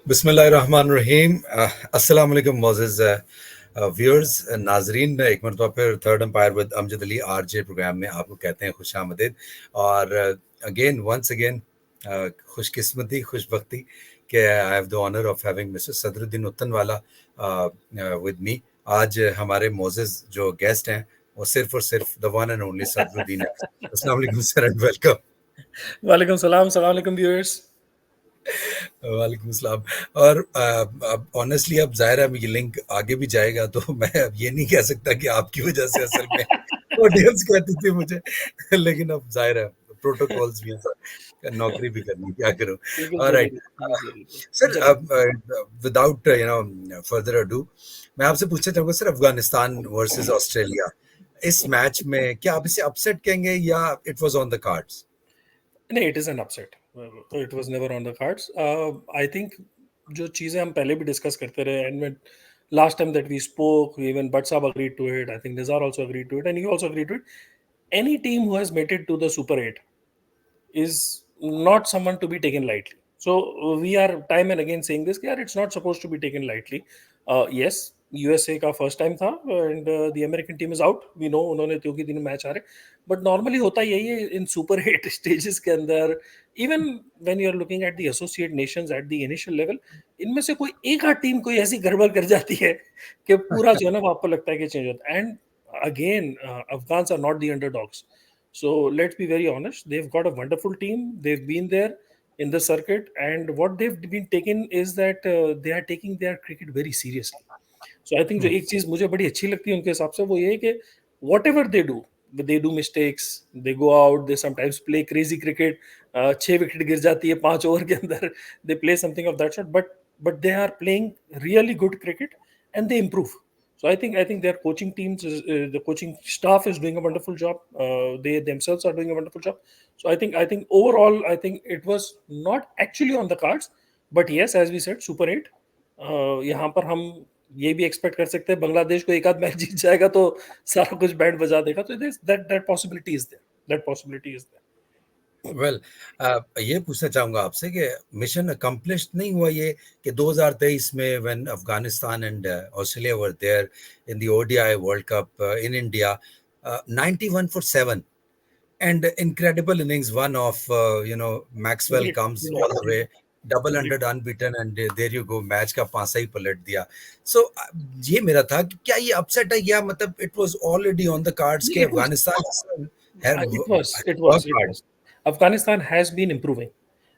बिस्मिल्लाहिर्रहमानिर्रहीम। अस्सलाम वालेकुम मोअज़्ज़िज़ व्यूअर्स, नाजरीन। एक मरतबा फिर third umpire with Amjad Ali RJ program में आपको कहते हैं खुशामदीद। और अगेन वंस अगेन खुशकिस्मती खुशबख्ती कि I have the honour of having mister Sadruddin Uttanwala with me. आज हमारे मोअज़्ज़िज़ जो गेस्ट हैं वो सिर्फ और सिर्फ the one and only Sadruddin है। अस्सलाम वालेकुम सर एंड वेलकम। वालेकुम सलाम, सलाम अलैकुम व्यूअर्स। वालेकुम सलाम। और अब ऑनेस्टली अब ज़ाहिर है ये लिंक आगे भी जाएगा, तो मैं अब ये नहीं कह सकता कि आपकी वजह से असल में ऑडियंस कहती थी मुझे, लेकिन अब ज़ाहिर है प्रोटोकॉल्स भी हैं सर, नौकरी भी करनी, क्या करूं। बिल्कुल ऑलराइट ज़रूरी जी, ज़रूरी। सर, जब अब विदाउट फर्दर अडू, मैं आपसे पूछना चाहूंगा सर, अफगानिस्तान वर्सेस ऑस्ट्रेलिया, इस मैच में क्या आप इसे अपसेट कहेंगे या it was on the cards? नहीं, it is an upset. It was never on the cards. I think जो चीज़ें हम पहले भी डिस्कस करते रहे and when last time that we spoke, even but साहब agreed to it, I think Nizar also agreed to it, and you also agreed to it. Any team who has made it to the Super 8 is not someone to be taken lightly. So we are time and again saying this, yeah, it's not supposed to be taken lightly. Yes, USA का first time था and the American team is out, we know उन्होंने 3 match हारे, but normally होता यही है इन super 8 stages के अंदर। Even when you are looking at the associate nations at the initial level, इनमें से कोई एक आध टीम कोई ऐसी गड़बड़ कर जाती है कि पूरा जो है ना वो आपको लगता है कि चेंज होता है। And again Afghans are not the underdogs. So let's be very honest. They've got a wonderful team. They've been there in the circuit, and what they've been taken is that they are taking their cricket very seriously. So I think जो एक चीज मुझे बड़ी अच्छी लगती है उनके हिसाब से वो ये है कि whatever they do mistakes, they go out, they sometimes play crazy cricket. 6 wicket गिर जाती है 5 ओवर के अंदर, they play something of that sort, but they are playing really good cricket and they improve. So I think their coaching teams, the coaching staff is doing a wonderful job. They themselves are doing a wonderful job. So I think overall I think it was not actually on the cards, but yes, as we said, Super 8. यहाँ पर हम ये भी expect कर सकते हैं बांग्लादेश को एक आध मैच जीत जाएगा तो सारा कुछ बैंड बजा देगा, तो that possibility is there, that possibility is there. Well, ये पूछना चाहूंगा आपसे कि मिशन अकम्प्लिश्ड नहीं हुआ ये कि 2023 में when Afghanistan and Australia were there in the ODI world cup in India, 91 for 7 and incredible innings, one of Maxwell great, comes all the way, double great. hundred unbeaten, and there you go, match का पासा ही पलट दिया। सो ये मेरा था कि क्या ये अपसेट है या मतलब it was already on the cards के इट वाज अफगानिस्तान है it was it बहुत was it hard. was Afghanistan has been improving.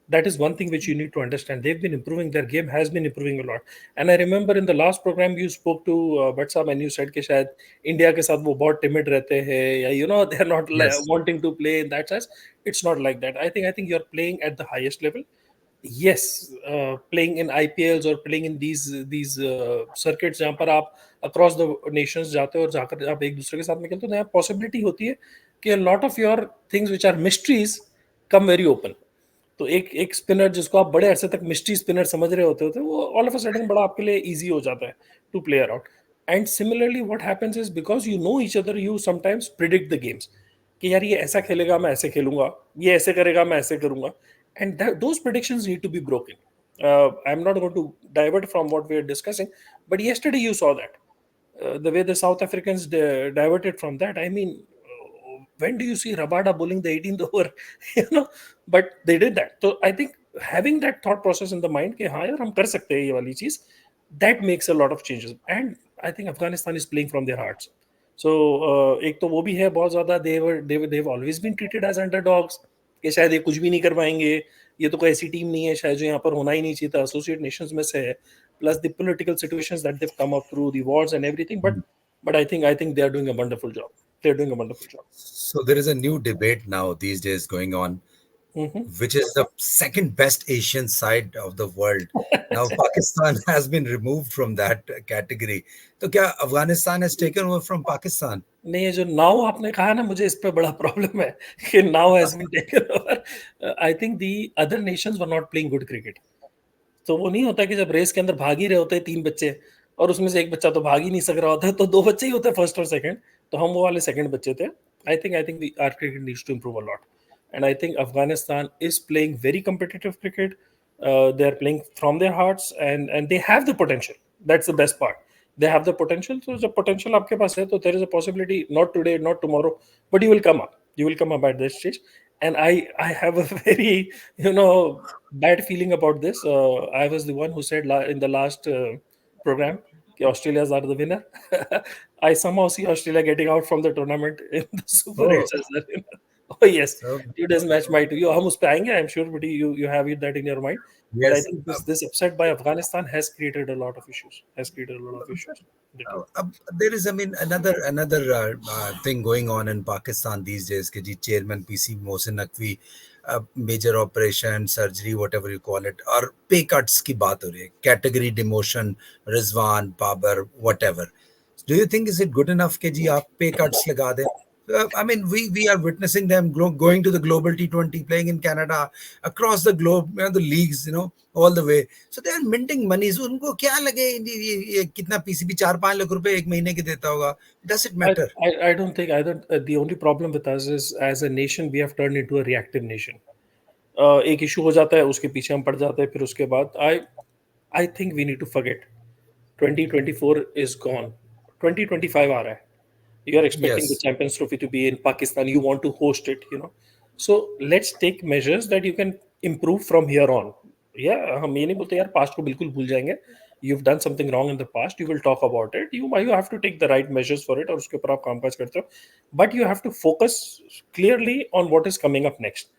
That is one thing which you need to understand. They've been improving. Their game has been improving a lot. And I remember in the last program you spoke to Bhatt Saab and you said कि शायद India के साथ वो बहुत timid रहते हैं या they are not yes. wanting to play in that sense. It's not like that. I think you're playing at the highest level. Yes, playing in IPLs or playing in these circuits जहाँ पर आप across the nations जाते हो और जाकर आप एक दूसरे के साथ में खेलते हो, तो यहाँ possibility होती है कि a lot of your things which are mysteries come very open. तो एक एक स्पिनर जिसको आप बड़े अरसे तक मिस्ट्री स्पिनर समझ रहे होते वो ऑल ऑफ अ सडन बड़ा आपके लिए इजी हो जाता है to play around. And similarly what happens is because you know each other, you sometimes predict the games कि यार ये ऐसा खेलेगा मैं ऐसे खेलूंगा, ये ऐसे करेगा मैं ऐसे करूंगा, and those predictions need to be broken. I am not going to divert from what we are discussing, but yesterday you saw that the way the South Africans diverted from that. I mean, when do you see Rabada bowling the 18th over? you know, but they did that. So I think having that thought process in the mind, कि हाँ यार हम कर सकते हैं ये वाली चीज, that makes a lot of changes. And I think Afghanistan is playing from their hearts. So एक तो वो भी है बहुत ज्यादा, they've always been treated as underdogs कि शायद ये कुछ भी नहीं कर पाएंगे, ये तो कोई ऐसी टीम नहीं है शायद जो यहाँ पर होना ही नहीं चाहिए था, एसोसिएट नेशंस में से है, plus the political situations that they've come up through, the wars and everything. But I think they are doing a wonderful job. They're doing a wonderful job. So there is a new debate now these days going on, Mhm. which is the second best Asian side of the world. Now Pakistan has been removed from that category. तो क्या Afghanistan has taken over from Pakistan? नहीं, ये जो now आपने कहा ना, मुझे इस पे बड़ा प्रॉब्लम है कि now has been taken over. I think the other nations were not playing good cricket. तो वो नहीं होता कि जब रेस के अंदर भाग ही रहे होते हैं 3 बच्चे और उसमें से एक बच्चा तो भाग ही नहीं सक रहा होता है, तो 2 बच्चे ही होते हैं फर्स्ट और सेकंड, तो हम वो वाले सेकंड बच्चे थे. I think our cricket needs to improve a lot, and I think Afghanistan is playing very competitive cricket. They are playing from their hearts, and they have the potential. That's the best part. They have the potential. So जब potential आपके पास है, तो there is a possibility, not today, not tomorrow, but you will come up. You will come up at this stage. And I have a very, bad feeling about this. I was the one who said in the last program कि Australia's are the winner. I somehow see Australia getting out from the tournament in the Super 8 Oh, as the winner. Oh yes, so today's match might be. हम उस पे आएंगे, I'm sure, but you have it that in your mind. But I yes. think this upset by Afghanistan has created a lot of issues. Has created a lot of issues. The team. There is, I mean, another thing going on in Pakistan these days. कि जी chairman PC Mohsin Naqvi, major operation, surgery, whatever you call it, और pay cuts की बात हो रही है, category demotion, Rizwan, Babar, whatever. Do you think is it good enough कि जी आप pay cuts लगा दें? I mean, we are witnessing them going to the global T20, playing in Canada, across the globe, the leagues, all the way. So they are minting money. So उनको क्या लगे ये कितना PCB 4-5 lakh रुपए एक महीने के देता होगा? Does it I, matter? I don't think either. The only problem with us is, as a nation, we have turned into a reactive nation. एक इशू हो जाता है, उसके पीछे हम पड़ जाते हैं, फिर उसके बाद I think we need to forget. 2024 is gone. 2025 आ रहा है. You are expecting the Yes. Champions Trophy to be in Pakistan. You want to host it. So let's take measures that you can improve from here on. Yeah, हम ये नहीं बोलते यार past को बिल्कुल भूल जाएंगे. You've done something wrong in the past. You will talk about it. You have to take the right measures for it, और उसके ऊपर आप कामकाज करते हो. But you have to focus clearly on what is coming up next.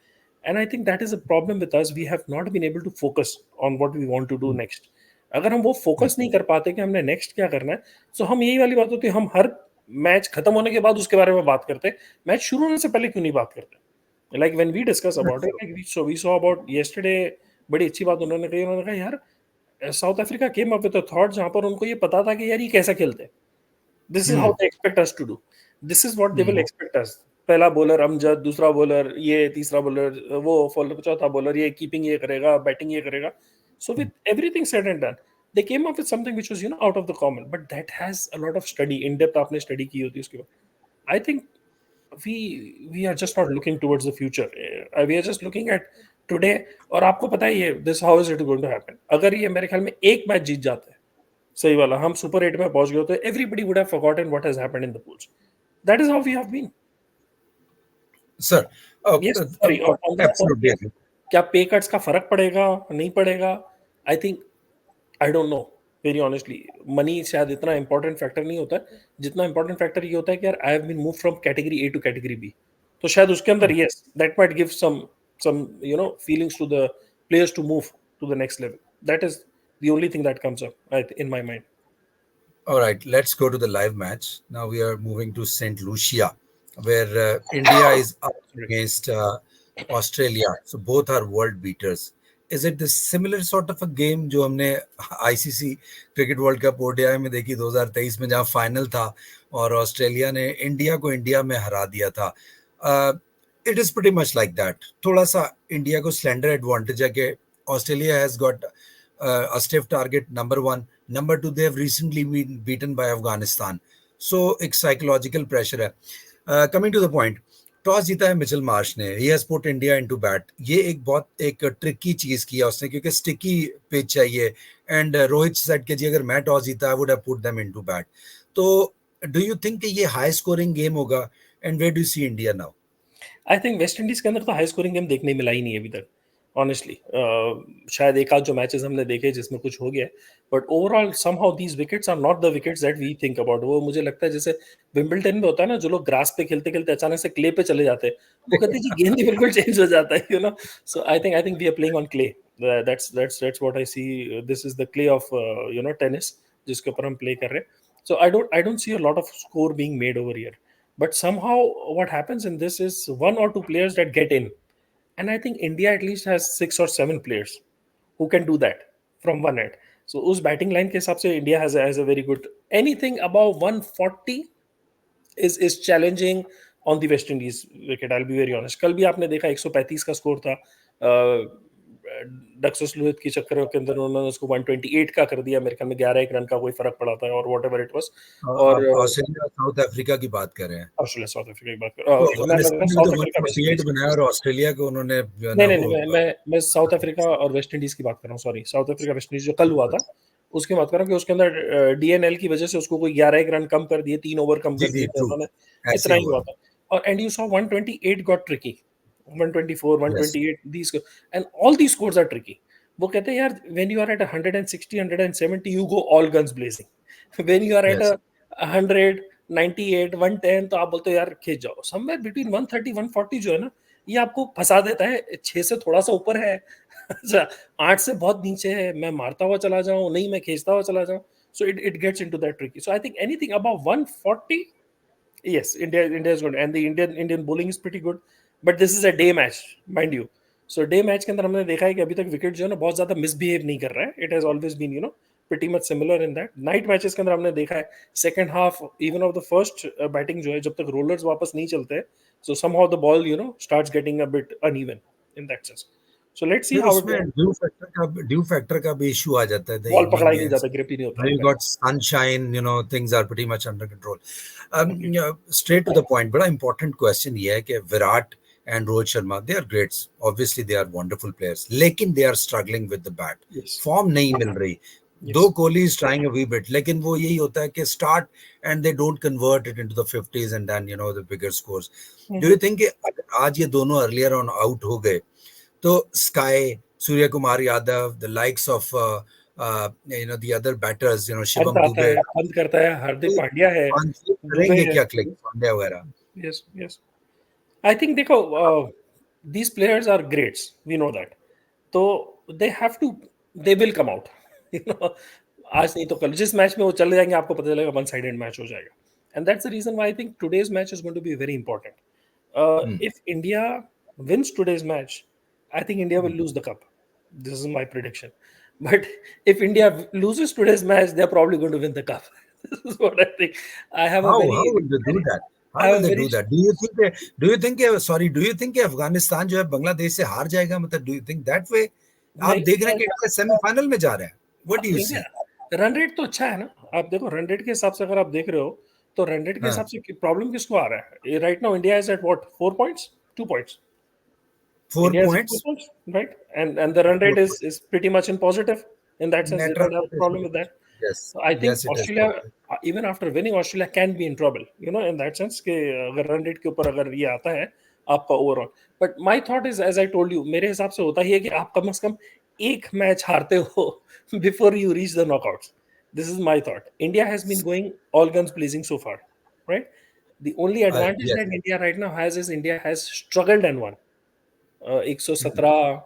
And I think that is a problem with us. We have not been able to focus on what we want to do next. अगर हम वो focus नहीं कर पाते कि हमने next क्या करना है, तो हम यही वाली बात होती है, हम हर मैच खत्म होने के बाद उसके बारे में बात करते हैं. मैच शुरू होने से पहले क्यों नहीं बात करते? Like when we discuss about it, like we saw about yesterday. बड़ी अच्छी बात उन्होंने कहा यार, South Africa came up with a thought जहां पर उनको ये पता था कि यार ये कैसा खेलते हैं. This is how Hmm. They expect us to do. This is what they will Hmm. Expect us. पहला बॉलर अमजद, दूसरा बॉलर ये, तीसरा बॉलर वो, चौथा बॉलर ये, कीपिंग ये करेगा, बैटिंग ये करेगा. So with everything said and done, they came up with something which was out of the common, but that has a lot of study, in depth आपने study की होती है उसके बाद. I think we are just not looking towards the future. We are just looking at today. और आपको पता है ये this how is it going to happen? अगर ये मेरे ख्याल में एक मैच जीत जाते हैं, सही वाला, हम सुपर 8 में पहुंच गए होते, everybody would have forgotten what has happened in the pools. That is how we have been. Sir, Yes, sorry. On this point, absolutely yes. agree. क्या पे कट्स का फर्क पड़ेगा, नहीं पड़ेगा? I think, I don't know, very honestly. Money शायद इतना important factor नहीं होता है, जितना इंपॉर्टेंट फैक्टर ये होता है कि यार I have been move from category A to category B. तो शायद उसके अंदर yes, that might give some feelings to the players to move to the next level. That is the only thing that comes up in my mind. All right, let's go to the live match. Now we are moving to St. Lucia, where India is up Sorry. against Australia. So both are world beaters. Is it the similar sort of a game जो हमने ICC cricket world cup ODI में देखी 2023 में, जहां final था और Australia ने India को इंडिया में हरा दिया था? It is pretty much like that. थोड़ा सा इंडिया को स्लेंडर एडवांटेज है कि Australia has got a stiff target, number one. Number two, they have recently been beaten by Afghanistan. So एक psychological pressure है. Coming to the point, toss जीता है Mitchell Marsh ने. He has put India into bat. ये एक बहुत एक tricky चीज किया उसने, क्योंकि स्टिकी पिच चाहिए. एंड रोहित सेट के जी अगर मैं टॉस जीता, I would have put them into bat. तो डू यू थिंक कि ये हाई स्कोरिंग गेम होगा? And where do you see India now? I think West Indies के अंदर तो हाई स्कोरिंग गेम देखने मिला ही नहीं अभी तक, ऑनेस्टली. शायद एक आध जो मैचेस हमने देखे जिसमें कुछ हो गया, but overall somehow these wickets are not the wickets that we think about. वो मुझे लगता है जैसे विंबलटन में होता है ना, जो लोग ग्रास पे खेलते खेलते अचानक से क्ले पे चले जाते हैं, वो कहते हैं जी गेंद ही बिल्कुल चेंज हो जाता है, so I think we are playing on clay. That's what I see. This is the clay of tennis, जिसके ऊपर हम प्ले कर रहे हैं. So I don't see a lot of score being made over here. But somehow what happens in this is one or two players that get in. And I think India at least has 6 or 7 players who can do that from one end. So उस batting line के हिसाब से India has a very good. Anything above 140 is challenging on the West Indies wicket. I'll be very honest. कल भी आपने देखा 135 का score था. डक्सस लुइस की चक्कर के अंदर उन्होंने उसको 128 का कर दिया, मेरे ख्याल में 11 एक रन का कोई फर्क पड़ा था और व्हाटएवर इट वाज। और आप ऑस्ट्रेलिया साउथ अफ्रीका की बात कर रहे हैं, ऑस्ट्रेलिया साउथ अफ्रीका की बात कर तो मैं लग रहा अफगानिस्तान ने भी साउथ तो अफ्रीका वेस्ट 148 इंडीज। बनाया और ऑस्ट्रेलिया को उन्होंने जो है नहीं ना नहीं वो नहीं, मैं साउथ अफ्रीका और वेस्ट इंडीज की बात कर रहा हूँ, sorry, south Africa West Indies जो कल हुआ था उसकी बात कर रहा हूँ कि उसके अंदर डीएनएल की वजह से उसको कोई 11 एक रन कम कर दिए, 3 ओवर कम जी कर जी दिए थे ट्रू, उन्होंने, ऐसे इतना ही ही हुआ। हुआ था। और and you saw 128 got tricky, 124 yes 128 these and all these scores are tricky। वो कहते हैं यार when you are at 160 170 you go all guns blazing, when you are at yes 100 98 110 तो आप बोलते हो यार खींच जाओ, somewhere between 130 140 जो है ना ये आपको फंसा देता है, 6 से थोड़ा सा ऊपर है अच्छा 8 से बहुत नीचे है, मैं मारता हुआ चला जाऊं, नहीं मैं खींचता हुआ चला जाऊं, so it gets into that tricky, so I think anything above 140, yes, India is good, and the Indian bowling is pretty good, but this is a day match, mind you। So day match के अंदर हमने देखा है कि अभी तक wicket जो है ना बहुत ज्यादा मिसबिहेव नहीं कर रहा है, it has always been pretty much similar in that। Night matches के अंदर हमने देखा है second half even of the first batting जो है जब तक रोलर्स वापस नहीं चलते, so somehow the ball starts getting a bit uneven in that sense। So let's see फिर how it goes। उसमें ड्यू फैक्टर का भी इशू आ जाता है द बॉल इवनिंग पकड़ा ही में। नहीं जाता, ग्रिप ही नहीं होता When है, you correct, got sunshine, things are pretty much under control. okay, Straight to the point, बड़ा important question ये है कि Virat and Rohit Sharma, they are greats. Obviously, they are wonderful players. लेकिन they are struggling with the bat. yes, Form नहीं मिल रही. Though yes, Kohli is trying a wee bit, लेकिन वो यही होता है कि start and they don't convert it into the 50s and then the bigger scores. Do you think कि अगर आज ये दोनों earlier on out हो गए तो Sky, Surya Kumar Yadav, the likes of the other batters, Pant Shivam आता Dube, है, पंत करता है, हार्दिक पांड्या है, दुबे करेंगे है, क्या क्लिक पांड्या वगैरह? Yes yes. आई थिंक देखो these players are greats, we know that, तो they have to, they will come out you know आज नहीं तो कल जिस मैच में वो चले जाएंगे आपको पता चलेगा वन साइडेड मैच हो जाएगा, and that's the reason why I think today's match is going to be very important. If India wins today's match, I think India will lose the cup. This is my prediction. But if India loses today's match, they're probably going to win the cup. This is what I think. I have a How will they do very, that? I How have will a they very do that? Do you think Afghanistan जो है बांग्लादेश से हार जाएगा? मतलब do you think that way? आप देख रहे हैं कि इंडिया सेमीफाइनल में जा रहे हैं. What do you see? India run rate तो अच्छा है ना, आप देखो रन रेट के हिसाब से अगर आप देख रहे हो तो रन रेट के हाँ, हिसाब से प्रॉब्लम किसको आ रहा है? Right now India is at what 4 points 2 points, 4 India is at 4 points. points, right? And the run 4 rate is points. pretty much in positive in that sense. They Net run don't have a rate is problem with positive. that. Yes, So I think yes, it is Australia, positive. even after winning, Australia can be in trouble. In that sense कि अगर run rate के ऊपर अगर ये आता है आपका overall. But my thought is, as I told you, मेरे हिसाब से होता ही है कि आप कम से कम एक मैच हारते हो before you reach the knockouts. This is my thought. India has been going all guns blazing so far, right? The only advantage Yes. that India right now has is India has struggled and won. 117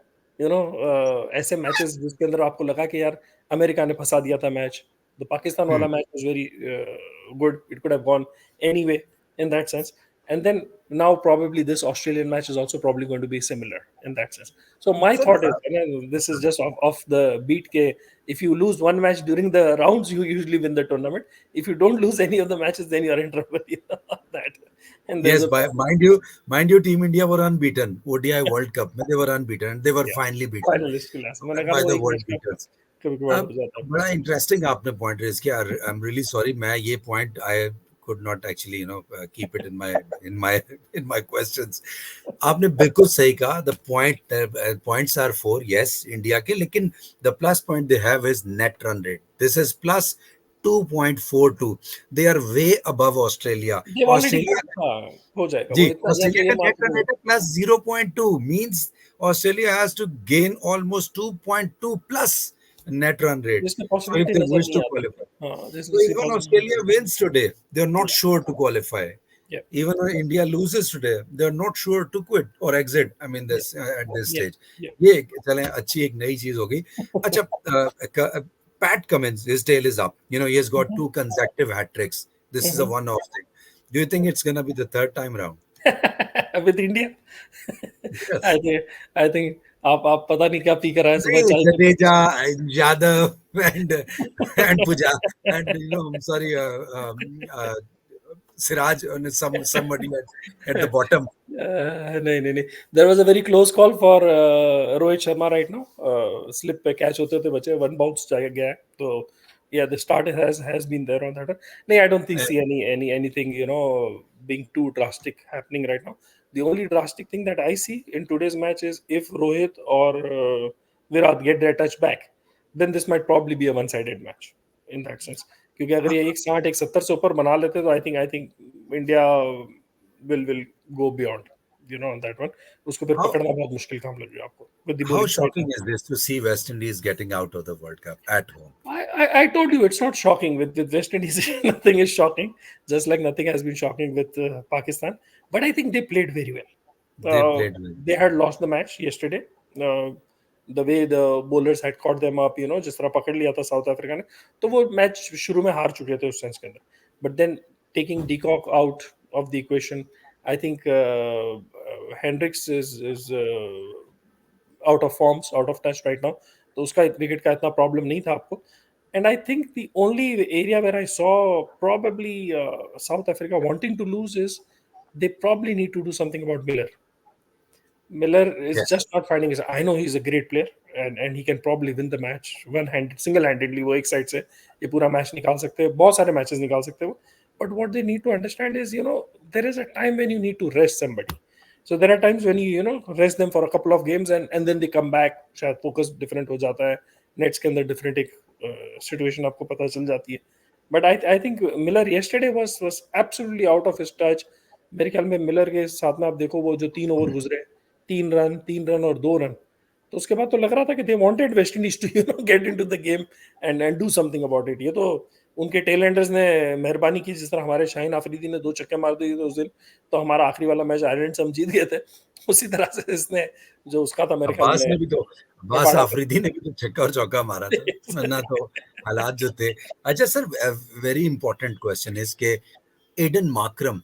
ऐसे matches जिसके अंदर आपको लगा कि यार America ने फंसा दिया था मैच, द पाकिस्तान Hmm. वाला match was very good, it could have gone anyway in that sense, and then now probably this Australian match is also probably going to be similar in that sense. So my Sir, thought is, and this is just off the beat, ke if you lose one match during the rounds, you usually win the tournament. If you don't lose any of the matches, then you are in trouble. That, and there's yes, a mind you, Team India were unbeaten. ODI World Cup, they were unbeaten, and they were yeah, finally beaten finalist के last मैंने कहा by था वो the एक world match में beaters. कभी कभार अब हो जाता बड़ा है। इंटरेस्टिंग आपने पॉइंट रेज किया. आई एम रियली सॉरी, मैं ये point I could not actually keep it in my questions. आपने बिल्कुल सही कहा. The points are 4, yes, India के, लेकिन the plus point they have is net run rate. This is plus 2.42. They are way above Australia. ये already Australia हाँ हो जाएगा जी, वो इतना ऑस्ट्रेलिया जैसे ये का मान नेट रन रेट है plus 0.2, means Australia has to gain almost 2.2 plus net run rate. जिसकी So if पॉसिबिलिटी they नजर wish नहीं to आती। qualify. हाँ So जिसकी even Australia possibility wins today, they're not sure to qualify. या Even when India loses today, they're not sure to quit or exit. I mean, या this at this या stage. या ये चलें, अच्छी एक नई चीज होगी. अच्छा, Pat Cummins, his tail is up. He has got 2 consecutive hat tricks. This is a one-off thing. Do you think it's gonna be the third time round? With India Yes. I think आप पता नहीं क्या P कर आए सुबह नहीं, चाय के Jadeja and Yadav and Pujara and I'm sorry, Siraj on somebody at the bottom. नहीं नहीं नहीं, there was a very close call for Rohit Sharma right now. Slip पे catch होते होते बचे, one bounce गया है, तो yeah, the start has been there on that one. नहीं, I don't think Uh, see anything being too drastic happening right now. The only drastic thing that I see in today's match is if Rohit or Virat get their touch back, then this might probably be a one-sided match in that sense. क्योंकि अगर ये 160 170 से ऊपर बना लेते तो I think India will go beyond on that one. उसको फिर how पकड़ना बहुत मुश्किल काम लग गया आपको with the how bowling shocking style. is this to see West Indies getting out of the World Cup at home? I told you it's not shocking with West Indies. Nothing is shocking, just like nothing has been shocking with Pakistan. But I think they played very well. They played well. They had lost the match yesterday. Uh, the way the bowlers had caught them up, जिस तरह पकड़ लिया था south Africa ने, तो वो match शुरू में हार चुके थे उस सेंस के अंदर. But then taking de Kock out of the equation, I think Hendricks is out of forms, out of touch right now, तो उसका विकेट का इतना प्रॉब्लम नहीं था आपको. And I think the only area where I saw probably South Africa wanting to lose is they probably need to do something about Miller. Miller is Yeah. just not finding his. I know he's a great player and he can probably win the match one-handed, single-handedly. वो एक side से ये पूरा match निकाल सकते हैं, बहुत सारे मैचेस निकाल सकते हैं वो. But what they need to understand is, there is a time when you need to rest somebody. So there are times when you rest them for a couple of games and then they come back. शायद focus different हो जाता है, nets के अंदर different एक situation आपको पता चल जाती है. But I think Miller yesterday was absolutely out of his touch. मेरे ख्याल में मिलर के साथ में आप देखो वो जो 3 ओवर गुजरे, 3 रन और 2 रन, तो उसके बाद तो लग रहा था कि they wanted West Indies to get into the game and do something about it. ये तो उनके टेलेंडर्स ने मेहरबानी की, जिस तरह हमारे शाहीन आफरीदी ने 2 छक्के मार दिए थे उस दिन, तो हमारा आखिरी वाला मैच आयरलैंड से हम जीत गए थे. उसी तरह से इसने जो उसका था मेरे ख्याल अब्बास में ने भी तो अब्बास निपाड़ा आफरीदी ने भी तो छक्का और चौका मारा था, वरना तो हालात जो थे. अच्छा sir, very important question is के Aiden Markram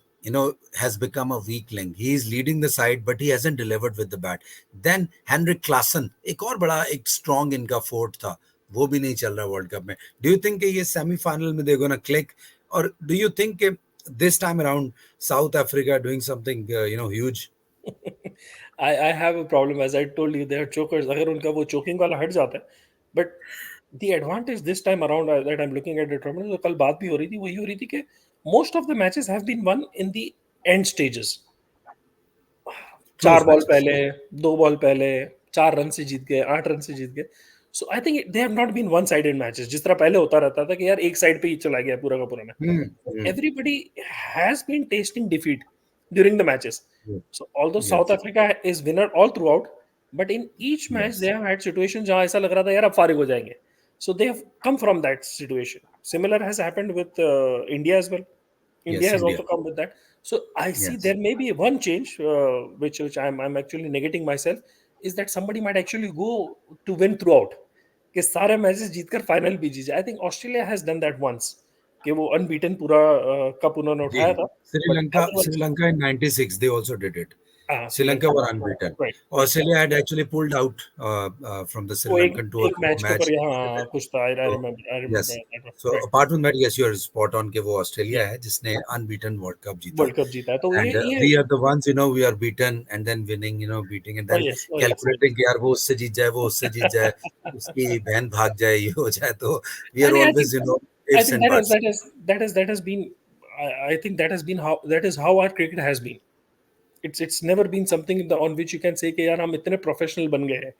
has become a weak link. He is leading the side, but he hasn't delivered with the bat. Then Henrik Klassen, एक और बड़ा एक strong इनका फोर्ट था, वो भी नहीं चल रहा वर्ल्ड कप में. Do you think कि ये सेमीफाइनल में they're gonna click, or do you think कि this time around South Africa doing something huge? I have a problem, as I told you, they are chokers. अगर उनका वो choking वाला हट जाता है, but the advantage this time around that I'm looking at the tournament, तो कल बात भी हो रही थी, वही हो रही थी कि most of the matches have been won in the end stages. Close 4 ball matches. पहले, 2 बॉल पहले, 4 रन से जीत गए, 8 रन से जीत गए. So I think they have not been one-sided matches. जिस तरह पहले होता रहता था कि यार एक साइड पे ही चला गया पूरा का पूरा match. Everybody has been tasting defeat during the matches. So although South Africa is winner all throughout, but in each match Yes. they have had situations जहाँ ऐसा लग रहा था यार अब फारिग हो जाएंगे. So they have come from that situation. Similar has happened with India as well. India Yes, has India. also come with that. So I see Yes. there may be one change, which I'm actually negating myself, is that somebody might actually go to win throughout. कि सारे matches जीतकर final भी जीत जाए. I think Australia has done that once. कि वो unbeaten पूरा cup उन्होंने जी, उठाया था. But otherwise, Sri Lanka in '96 they also did it. Sri Sri Lanka Lanka, were unbeaten. right. Australia had actually pulled out from the Sri वो Lankan tour एक match के match. ऊपर यहाँ कुछ था. I So, remember yes. that one. So Right. apart from that, yes, you are spot on कि वो Yeah. Australia है जिसने unbeaten World Cup जीता. वर्ल्ड कप जीता है. तो And ये we are the ones, we are beaten and then winning, beating and then yes. calculating कि यार वो उससे जीत जाए, वो उससे जीत जाए, उसकी बहन भाग जाए, ये हो जाए. तो we are And I always, think I ifs think and buts. that has been I think that is how our cricket has been. It's never been something on which you can say कि यार हम इतने professional बन गए हैं.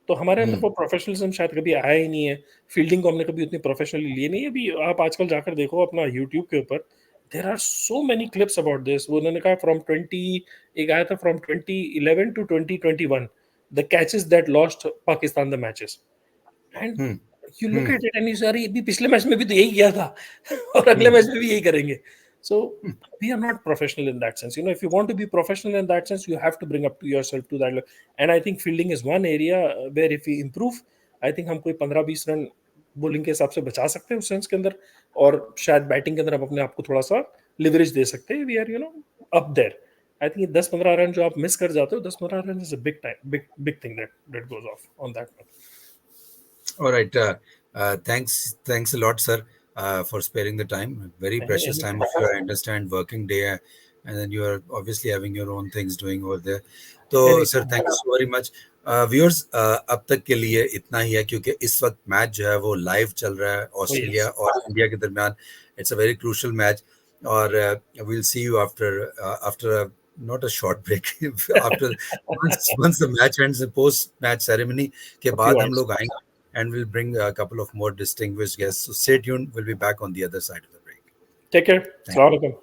तो हमारे अंदर वो प्रोफेशनलिज्म शायद कभी आया ही नहीं है. फील्डिंग को हमने कभी उतनी प्रोफेशनली ली नहीं है. अभी आप आजकल जाकर देखो अपना यूट्यूब के ऊपर, there are so many clips about this. वो उन्होंने कहा फ्रॉम 20 एक आया था from 2011 to 2021 the catches that lost Pakistan the matches. एंड you look at it and you say अरे अभी पिछले मैच में भी तो यही किया था और अगले मैच में भी यही करेंगे. So we are not professional in that sense. If you want to be professional in that sense, you have to bring up to yourself to that level. And I think fielding is one area where if we improve, I think हम कोई 15-20 run bowling के हिसाब से बचा सकते हैं उस sense के अंदर, और शायद बैटिंग के अंदर हम अपने आप को थोड़ा सा लिवरेज दे सकते हैं. We are up there. I think 10-15 run जो आप मिस कर जाते हो, 10-15 run is a big time, big thing that goes off on that. All right. Thanks a lot, sir. for sparing the time. Very precious time of your, I understand, working day, and then you are obviously having your own things doing over there. तो sir thank you so very much. Viewers, अब तक के लिए इतना ही है, क्योंकि इस वक्त मैच जो है वो लाइव चल रहा है ऑस्ट्रेलिया और इंडिया के दरमियान. It's a very crucial match, और we'll see you after not a short break. After once the match ends, the post match ceremony के बाद हम लोग आएंगे, and we'll bring a couple of more distinguished guests. So stay tuned. We'll be back on the other side of the break. Take care. Assalamu alaikum.